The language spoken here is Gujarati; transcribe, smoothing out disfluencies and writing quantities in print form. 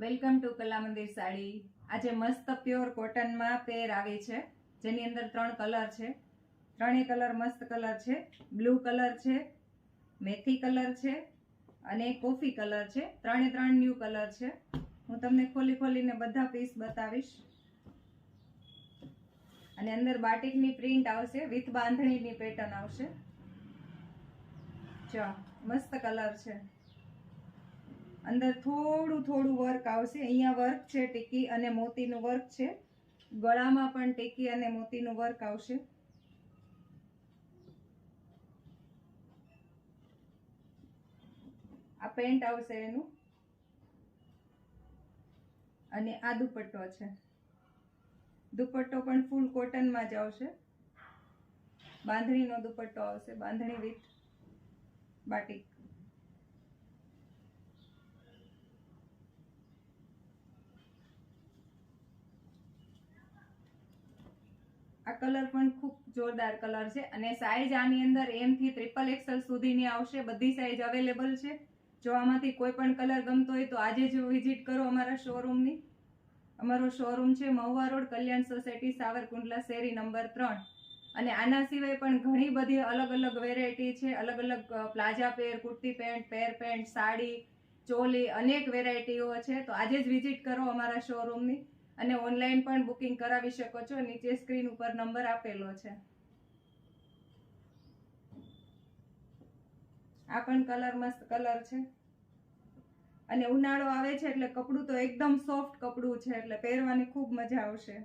વેલકમ ટુ કલા મંદિર સાડી। આજે મસ્ત પ્યોર કોટનમાં પેર આવી છે, જેની અંદર 3 કલર છે। ત્રણેય કલર મસ્ત કલર છે। બ્લુ કલર છે, મેથી કલર છે અને કોફી કલર છે। ત્રણે ત્રણ ન્યૂ કલર છે। હું તમને ખોલી ખોલીને બધા પીસ બતાવીશ। અને અંદર બાટિકની પ્રિન્ટ આવશે, વિથ બાંધણીની પેટર્ન આવશે। જો મસ્ત કલર છે। અંદર થોડું થોડું વર્ક આવશે। અહીંયા વર્ક છે, ટીકી અને મોતીનું વર્ક છે। ગળામાં પણ ટીકી અને મોતીનું વર્ક આવશે। આ પેન્ટ આવશે એનું, અને આ દુપટ્ટો છે। દુપટ્ટો પણ ફૂલ કોટનમાં જ આવશે। બાંધણીનો દુપટ્ટો આવશે, બાંધણી વિથ બાટિક। આ કલર પણ ખૂબ જોરદાર કલર છે। અને સાઈઝ આની અંદર M થી XXL સુધીની આવશે। બધી સાઈઝ અવેલેબલ છે। જો આમાંથી કોઈ પણ કલર ગમતો હોય તો આજે જ વિઝિટ કરો અમારા શોરૂમની। અમારો શોરૂમ છે મહુવા રોડ, કલ્યાણ સોસાયટી, સાવરકુંડલા, શેરી નંબર 3। અને આના સિવાય પણ ઘણી બધી અલગ અલગ વેરાયટી છે। અલગ અલગ પ્લાઝા પેર, કુર્તી પેન્ટ, પેર પેન્ટ, સાડી, ચોલી, અનેક વેરાયટીઓ છે। તો આજે જ વિઝિટ કરો અમારા શોરૂમની। અને ઓનલાઈન પણ બુકિંગ કરાવી શકો છો, નીચે સ્ક્રીન ઉપર નંબર આપેલો છે। આ પણ કલર મસ્ત કલર છે। અને ઉનાળો આવે છે એટલે કપડું તો એકદમ સોફ્ટ કપડું છે, એટલે પહેરવાની ખૂબ મજા આવશે।